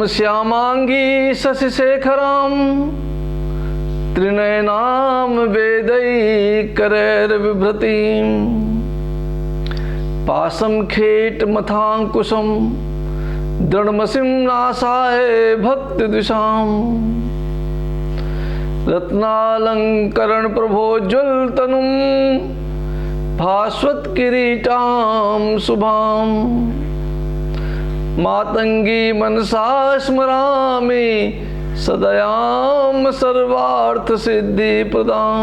श्यामांगी शशिशेखरां त्रिनयनां वेदैकरैर्बिभ्रतीं पाशं खेटमथाङ्कुशं दृढमसिं नासाय भक्तिदृशाम् रत्नालंकरण प्रभोज्वलतनुं भास्वत्किरीटां शुभां मातंगी मनसा स्मरामि सदयां सर्वार्थ सिद्धि प्रदां।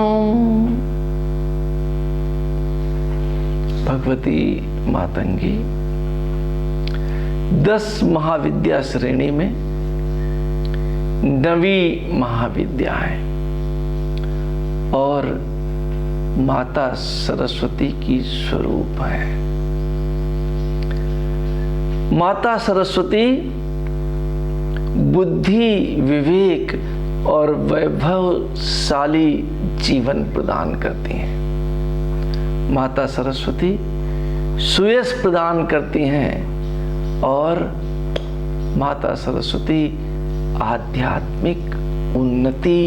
भगवती मातंगी 10 महाविद्या श्रेणी में 9वीं महाविद्या है और माता सरस्वती की स्वरूप है। माता सरस्वती बुद्धि, विवेक और वैभवशाली जीवन प्रदान करती हैं। माता सरस्वती सुयश प्रदान करती हैं और माता सरस्वती आध्यात्मिक उन्नति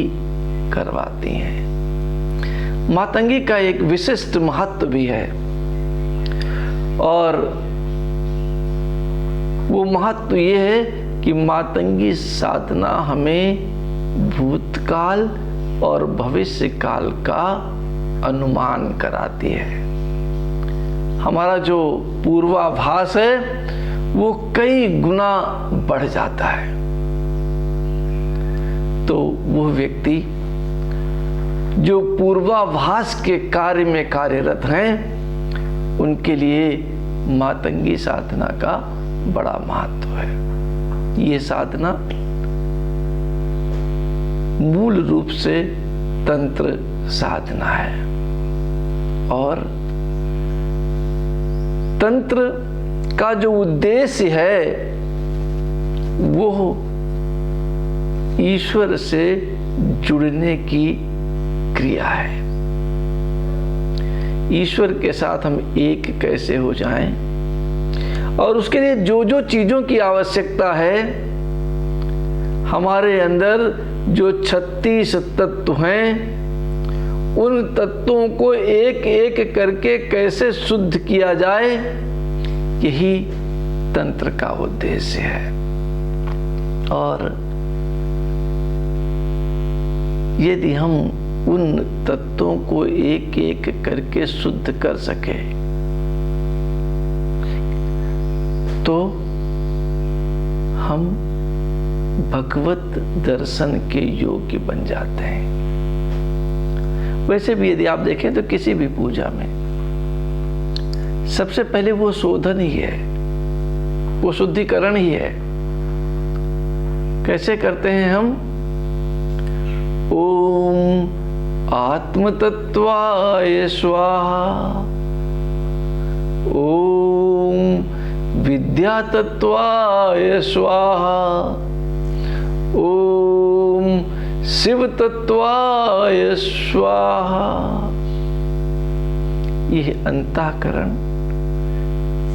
करवाती हैं। मातंगी का एक विशिष्ट महत्व भी है और वो महत्व ये है कि मातंगी साधना हमें भूतकाल और भविष्य काल का अनुमान कराती है। हमारा जो पूर्वाभास है वो कई गुना बढ़ जाता है। तो वो व्यक्ति जो पूर्वाभास के कार्य में कार्यरत हैं उनके लिए मातंगी साधना का बड़ा महत्व है। ये साधना मूल रूप से तंत्र साधना है और तंत्र का जो उद्देश्य है वो ईश्वर से जुड़ने की क्रिया है। ईश्वर के साथ हम एक कैसे हो जाएं और उसके लिए जो जो चीजों की आवश्यकता है, हमारे अंदर जो 36 तत्व हैं उन तत्वों को एक एक करके कैसे शुद्ध किया जाए, यही तंत्र का उद्देश्य है। और यदि हम उन तत्वों को एक एक करके शुद्ध कर सके तो हम भगवत दर्शन के योग्य बन जाते हैं। वैसे भी यदि आप देखें तो किसी भी पूजा में सबसे पहले वो शोधन ही है, वो शुद्धिकरण ही है। कैसे करते हैं हम? ओम आत्मतत्वाय स्वाहा, ओम विद्यातत्वाय स्वाहा, ओम शिव तत्वाय स्वाहा। यह अंतःकरण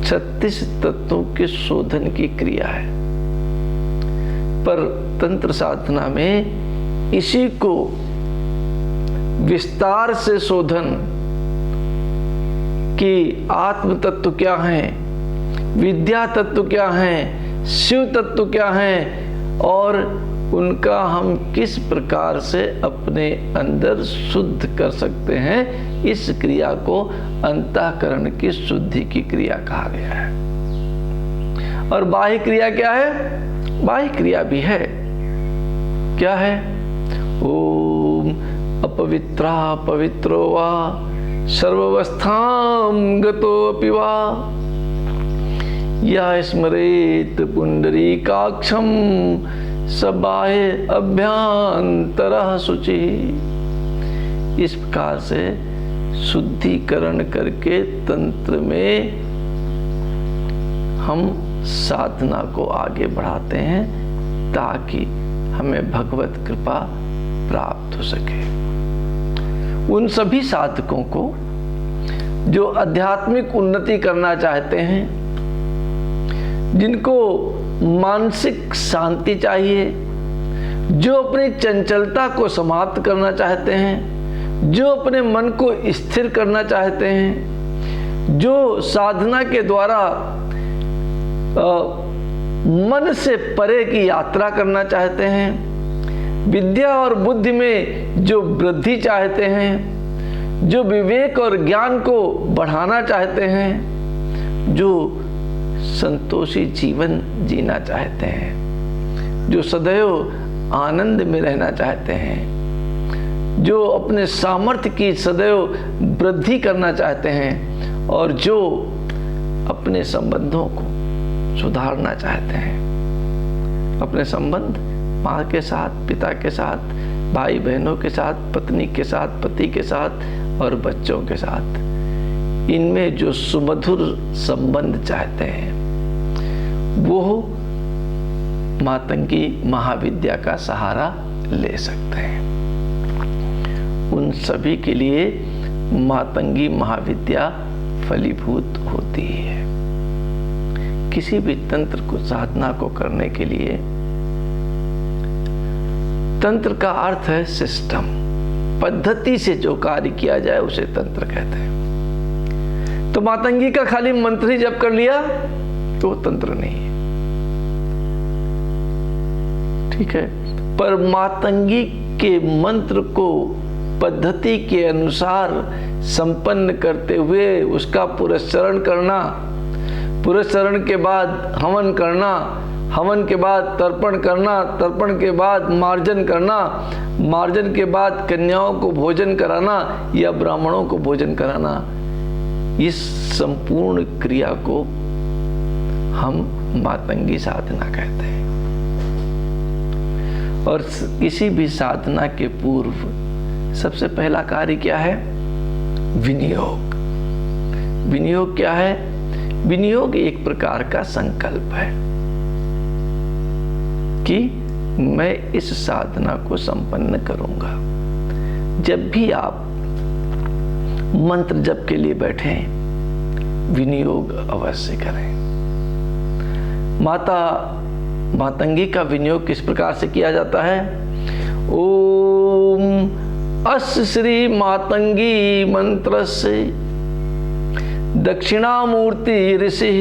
36 तत्वों के शोधन की क्रिया है। पर तंत्र साधना में इसी को विस्तार से शोधन कि आत्म तत्व क्या है, विद्या तत्व क्या है, शिव तत्व क्या है और उनका हम किस प्रकार से अपने अंदर शुद्ध कर सकते हैं, इस क्रिया को अंतःकरण की शुद्धि की क्रिया कहा गया है। और बाह्य क्रिया क्या है? बाह्य क्रिया भी है। क्या है? ओम अपवित्रा पवित्रो वा सर्वावस्थां गतोऽपि वा या स्मरेत पुंडरीकाक्षं सबाह्य अभ्यंतरः शुचि। इस प्रकार से शुद्धिकरण करके तंत्र में हम साधना को आगे बढ़ाते हैं ताकि हमें भगवत कृपा प्राप्त हो सके। उन सभी साधकों को जो आध्यात्मिक उन्नति करना चाहते हैं, जिनको मानसिक शांति चाहिए, जो अपनी चंचलता को समाप्त करना चाहते हैं, जो अपने मन को स्थिर करना चाहते हैं, जो साधना के द्वारा मन से परे की यात्रा करना चाहते हैं, विद्या और बुद्धि में जो वृद्धि चाहते हैं, जो विवेक और ज्ञान को बढ़ाना चाहते हैं, जो संतोषी जीवन जीना चाहते हैं, जो सदैव आनंद में रहना चाहते हैं, जो अपने सामर्थ्य की सदैव वृद्धि करना चाहते हैं और जो अपने संबंधों को सुधारना चाहते हैं, अपने संबंध माँ के साथ, पिता के साथ, भाई बहनों के साथ, पत्नी के साथ, पति के साथ और बच्चों के साथ, इनमें जो सुमधुर संबंध चाहते हैं, वो मातंगी महाविद्या का सहारा ले सकते हैं। उन सभी के लिए मातंगी महाविद्या फलीभूत होती है। किसी भी तंत्र को, साधना को करने के लिए, तंत्र का अर्थ है सिस्टम, पद्धति से जो कार्य किया जाए उसे तंत्र कहते हैं। तो मातंगी का खाली मंत्र ही जप कर लिया तो वो तंत्र नहीं है, ठीक है। पर मातंगी के मंत्र को पद्धति के अनुसार संपन्न करते हुए उसका पुरस्चरण करना, पुरस्चरण के बाद हवन करना, हवन के बाद तर्पण करना, तर्पण के बाद मार्जन करना, मार्जन के बाद कन्याओं को भोजन कराना या ब्राह्मणों को भोजन कराना, इस संपूर्ण क्रिया को हम मातंगी साधना कहते हैं। और किसी भी साधना के पूर्व सबसे पहला कार्य क्या है? विनियोग। विनियोग क्या है? विनियोग एक प्रकार का संकल्प है कि मैं इस साधना को संपन्न करूंगा। जब भी आप मंत्र जप के लिए बैठे, विनियोग अवश्य करें। मातंगी का विनियोग किस प्रकार से किया जाता है? ओम अस श्री मातंगी मंत्र से दक्षिणामूर्ति ऋषि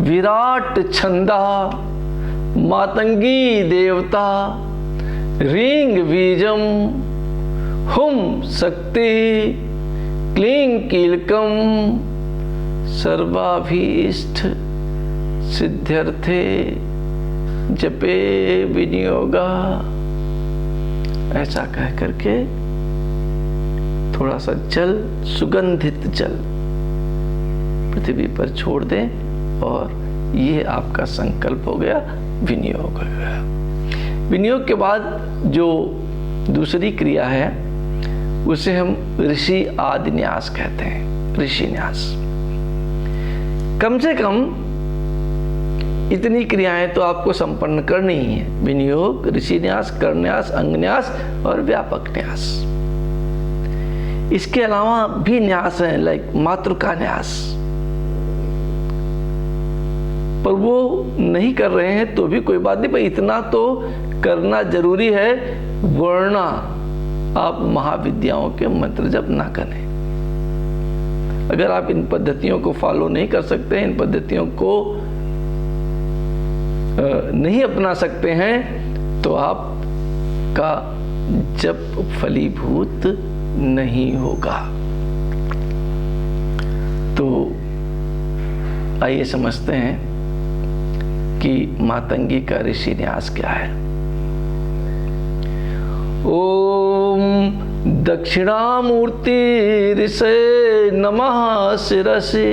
विराट छंदा मातंगी देवता रींग बीजम हुम शक्ति क्लीं कीलकम सर्वाभीष्ट सिद्ध्यर्थे जपे विनियोगा। ऐसा कह करके थोड़ा सा जल, सुगंधित जल पृथ्वी पर छोड़ दें और ये आपका संकल्प हो गया, विनियोग हो गया। विनियोग के बाद जो दूसरी क्रिया है उसे हम ऋषि आदि न्यास कहते हैं, ऋषि न्यास। कम से कम इतनी क्रियाएं तो आपको संपन्न करनी ही है। विनियोग, ऋषि न्यास, करन्यास, अंगन्यास और व्यापक न्यास। इसके अलावा भी न्यास है, लाइक मातृका न्यास, पर वो नहीं कर रहे हैं तो भी कोई बात नहीं, पर इतना तो करना जरूरी है, वरना आप महाविद्याओं के मंत्र जप ना करें। अगर आप इन पद्धतियों को फॉलो नहीं कर सकते, इन पद्धतियों को नहीं अपना सकते हैं, तो आपका जप फलीभूत नहीं होगा। तो आइए समझते हैं कि मातंगी का ऋषि न्यास क्या है। ओम दक्षिणामूर्ति ऋषे नमः शिरसि।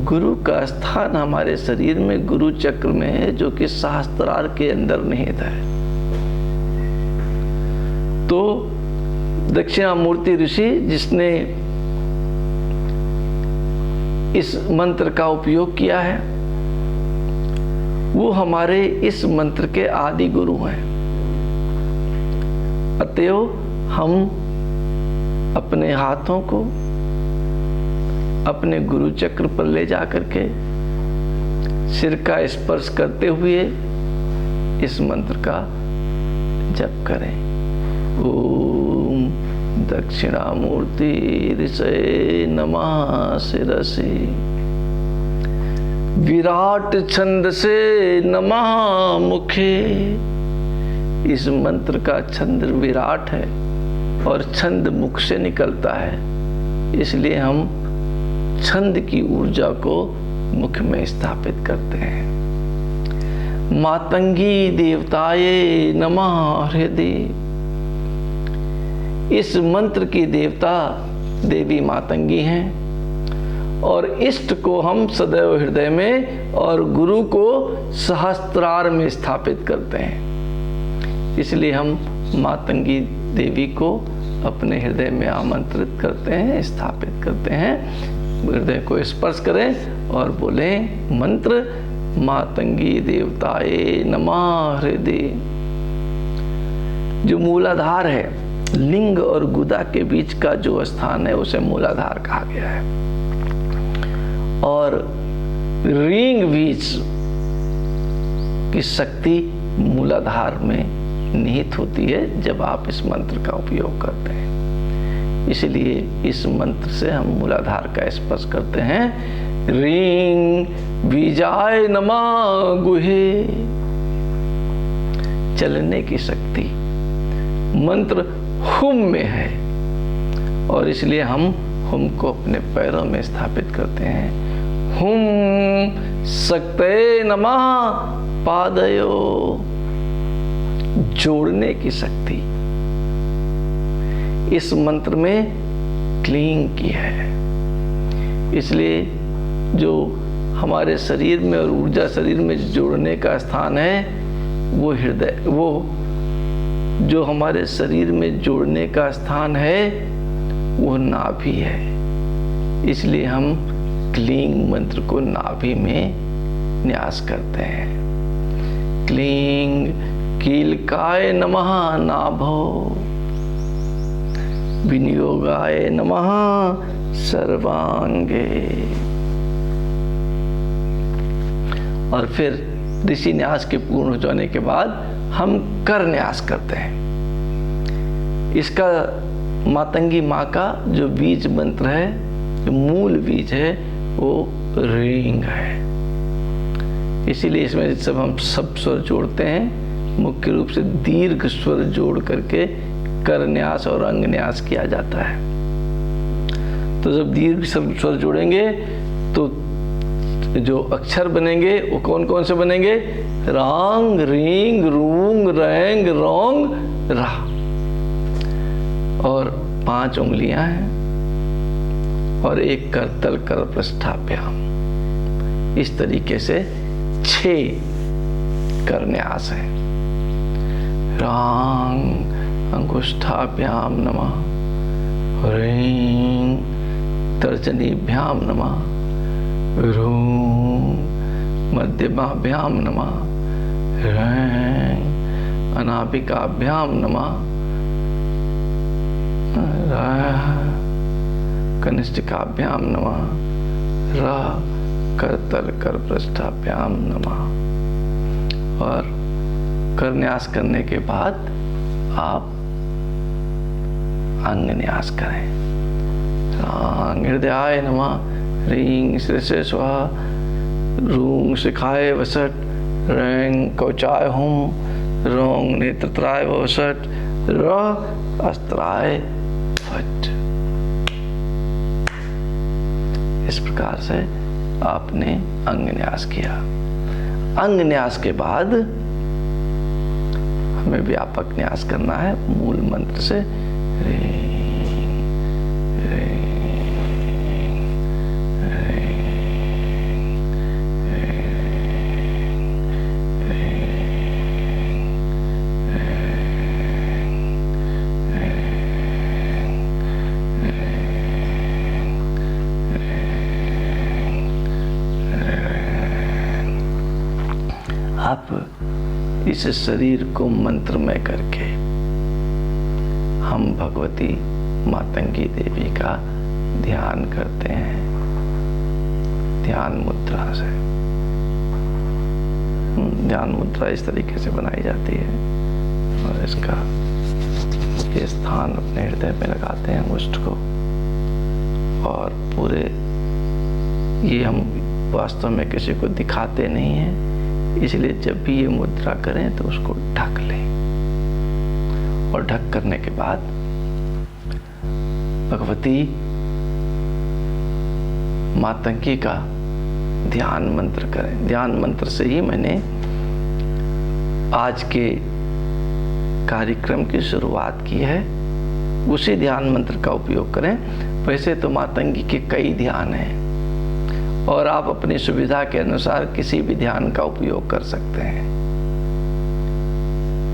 गुरु का स्थान हमारे शरीर में गुरु चक्र में है, जो कि सहस्त्रार के अंदर निहित है। तो दक्षिणामूर्ति ऋषि जिसने इस मंत्र का उपयोग किया है, वो हमारे इस मंत्र के आदि गुरु हैं। अतएव हम अपने हाथों को अपने गुरु चक्र पर ले जा करके सिर का स्पर्श करते हुए इस मंत्र का जप करें। ओम दक्षिणामूर्ति ऋषये नमः शिरसि, विराट छंद से नमः मुखे। इस मंत्र का छंद विराट है और छंद मुख से निकलता है, इसलिए हम छंद की ऊर्जा को मुख में स्थापित करते हैं। मातंगी देवताये नमः हृदय। इस मंत्र की देवता देवी मातंगी हैं और इष्ट को हम सदैव हृदय में और गुरु को सहस्त्रार में स्थापित करते हैं। इसलिए हम मातंगी देवी को अपने हृदय में आमंत्रित करते हैं, स्थापित करते हैं। हृदय को स्पर्श करें और बोलें मंत्र मातंगी देवताये नमः हृदय। जो मूलाधार है, लिंग और गुदा के बीच का जो स्थान है उसे मूलाधार कहा गया है। और रींग बीज की शक्ति मूलाधार में निहित होती है जब आप इस मंत्र का उपयोग करते हैं। इसलिए इस मंत्र से हम मूलाधार का स्पर्श करते हैं। रींग बीजाय नमः गुहे। चलने की शक्ति मंत्र हुम में है और इसलिए हम हुम को अपने पैरों में स्थापित करते हैं। हुम शक्तये नमः पादयो। जोड़ने की शक्ति इस मंत्र में क्लींग की है। इसलिए जो हमारे शरीर में और ऊर्जा शरीर में जोड़ने का स्थान है वो हृदय, वो जो हमारे शरीर में जोड़ने का स्थान है वो नाभि है। इसलिए हम क्लींग मंत्र को नाभि में न्यास करते हैं। क्लींग कीलकाय नमः नाभो, विनियोगाय नमः सर्वांगे। और फिर ऋषि न्यास के पूर्ण हो जाने के बाद हम कर न्यास करते हैं। इसका मातंगी माँ का जो बीज मंत्र है, जो मूल बीज है, वो रींग है। इसीलिए इसमें सब हम सब स्वर जोड़ते हैं। मुख्य रूप से दीर्घ स्वर जोड़ करके कर न्यास और अंग न्यास किया जाता है। तो जब दीर्घ स्वर जोड़ेंगे तो जो अक्षर बनेंगे वो कौन कौन से बनेंगे? रांग, रींग, रूंग, रैंग, रोंग, रा। और 5 उंगलियां हैं और एक करतल कर पृष्ठाभ्याम। इस तरीके से 6 करन्यास है। रांग अंगुष्ठाभ्याम नमः, रींग तर्जनीभ्याम नमः, रूंग मध्यमाभ्याम नमः, रैंग अनाभिकाभ्याम नमः, कनिष्ठिकाभ्याम नमः, रा करतल कर पृष्ठाभ्याम नमः। और करन्यास करने के बाद आप अंग न्यास करें। रांग हृदयाय नमः, रींग शिरसे स्वाहा, रूंग शिखाय वसट, रैंग कवचाय हुम, रोंग नेत्रत्राय वसट, र अस्त्राय फट। इस प्रकार से आपने अंग न्यास किया। अंग न्यास के बाद हमें व्यापक न्यास करना है मूल मंत्र से। आप इस शरीर को मंत्रमय करके हम भगवती मातंगी देवी का ध्यान करते हैं ध्यान मुद्रा से। ध्यान मुद्रा इस तरीके से बनाई जाती है और इसका ये स्थान अपने हृदय में लगाते हैं अंगुष्ठ को, और पूरे ये हम वास्तव में किसी को दिखाते नहीं हैं, इसलिए जब भी ये मुद्रा करें तो उसको ढक लें। और ढक करने के बाद भगवती मातंगी का ध्यान मंत्र करें। ध्यान मंत्र से ही मैंने आज के कार्यक्रम की शुरुआत की है, उसी ध्यान मंत्र का उपयोग करें। वैसे तो मातंगी के कई ध्यान हैं और आप अपनी सुविधा के अनुसार किसी भी ध्यान का उपयोग कर सकते हैं,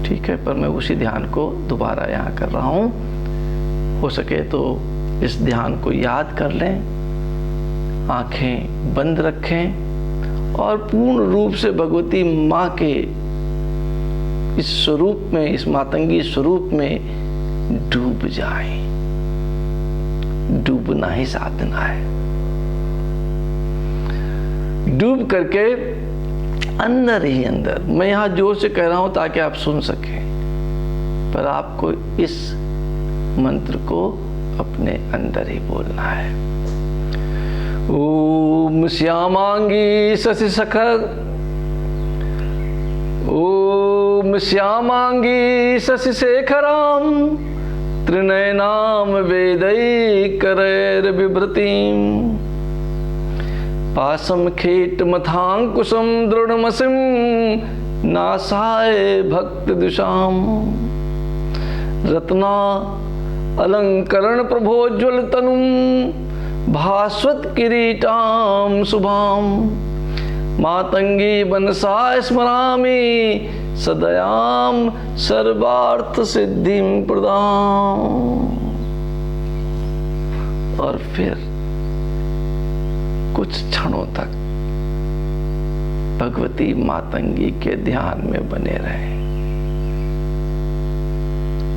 ठीक है, पर मैं उसी ध्यान को दोबारा यहाँ कर रहा हूँ। हो सके तो इस ध्यान को याद कर लें, आंखें बंद रखें और पूर्ण रूप से भगवती माँ के इस स्वरूप में, इस मातंगी स्वरूप में डूब जाएं। डूबना ही साधना है। डूब करके अंदर ही अंदर, मैं यहां जोर से कह रहा हूं ताकि आप सुन सकें, पर आपको इस मंत्र को अपने अंदर ही बोलना है। ओम श्यामांगी शशि सखर, ओम श्यामांगी शशि शेखराम, त्रिनयनाम वेदैकरैर्बिभ्रतीं, पाशं खेटमथाङ्कुशं दृढमसिं नासाय भक्तदुषां, रत्ना अलंकरण प्रभोज्वल तनुं, भास्वत किरीटां शुभां, मातंगी मनसा स्मरामि, सदयाम सर्वार्थ सिद्धिं प्रदाम। और फिर कुछ क्षणों तक भगवती मातंगी के ध्यान में बने रहें।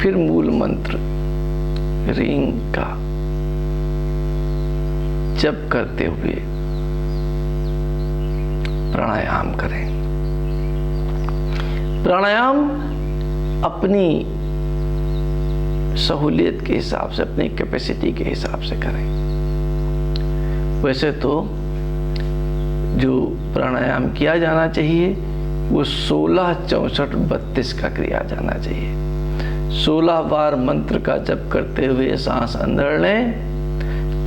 फिर मूल मंत्र रींग का जप करते हुए प्राणायाम करें। प्राणायाम अपनी सहूलियत के हिसाब से, अपनी कैपेसिटी के हिसाब से करें। वैसे तो जो प्राणायाम किया जाना चाहिए वो 16, 64, 32 का किया जाना चाहिए। 16 बार मंत्र का जप करते हुए सांस अंदर लें,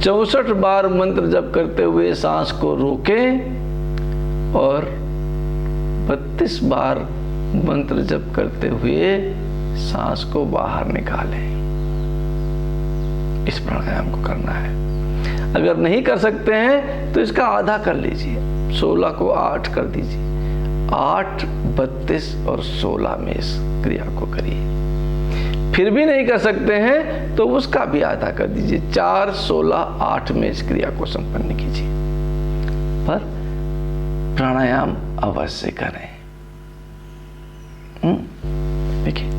64 बार मंत्र जप करते हुए सांस को रोकें और 32 बार मंत्र जप करते हुए सांस को बाहर निकालें। इस प्राणायाम को करना है। अगर नहीं कर सकते हैं तो इसका आधा कर लीजिए, 16 को 8 कर दीजिए। 8, 32 और 16 में इस क्रिया को करिए। फिर भी नहीं कर सकते हैं तो उसका भी आधा कर दीजिए, 4, 16, 8 में इस क्रिया को संपन्न कीजिए। पर प्राणायाम अवश्य करें। देखिए,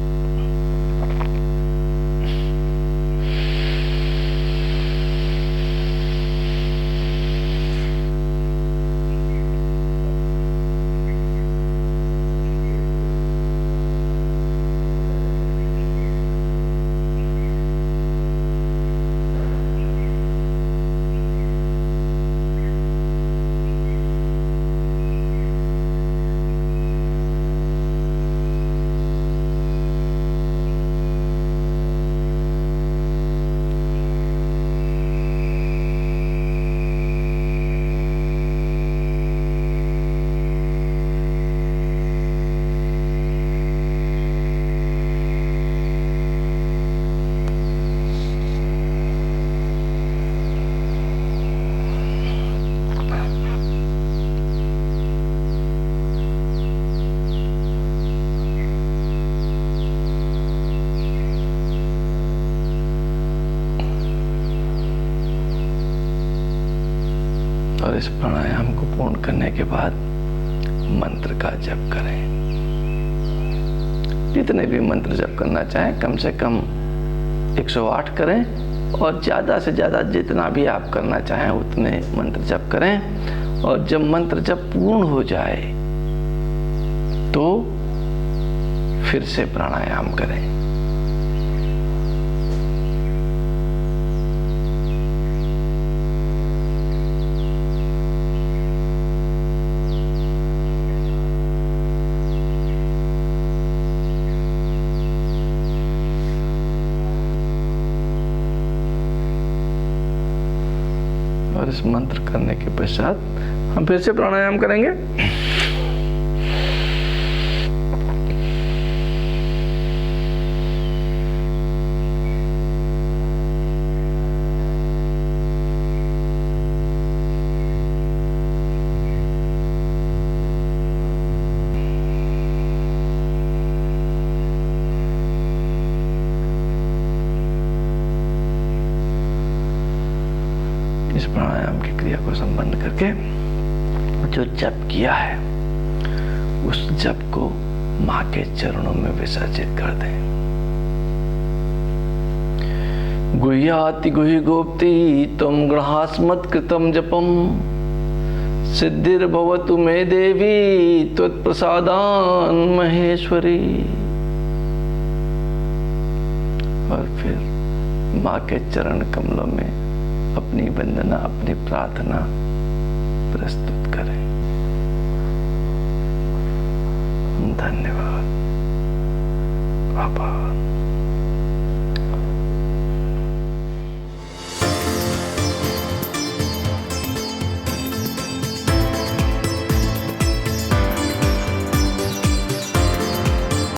और इस प्राणायाम को पूर्ण करने के बाद मंत्र का जप करें। जितने भी मंत्र जप करना चाहें, कम से कम 108 करें और ज़्यादा से ज़्यादा जितना भी आप करना चाहें उतने मंत्र जप करें। और जब मंत्र जप पूर्ण हो जाए तो फिर से प्राणायाम करें। और इस मंत्र करने के पश्चात हम फिर से प्राणायाम करेंगे। इस प्राणायाम की क्रिया को संपन्न करके जो जप किया है उस जप को मां के चरणों में विसर्जित कर दें। गुह्याति गुह्य गोप्ति त्वं गृहास्मत् कृतं जपम सिद्धिर्भवतु मे देवी त्वत्प्रसादान् महेश्वरी। और फिर मां के चरण कमलों में अपनी वंदना, अपनी प्रार्थना प्रस्तुत करें। धन्यवाद। आभार।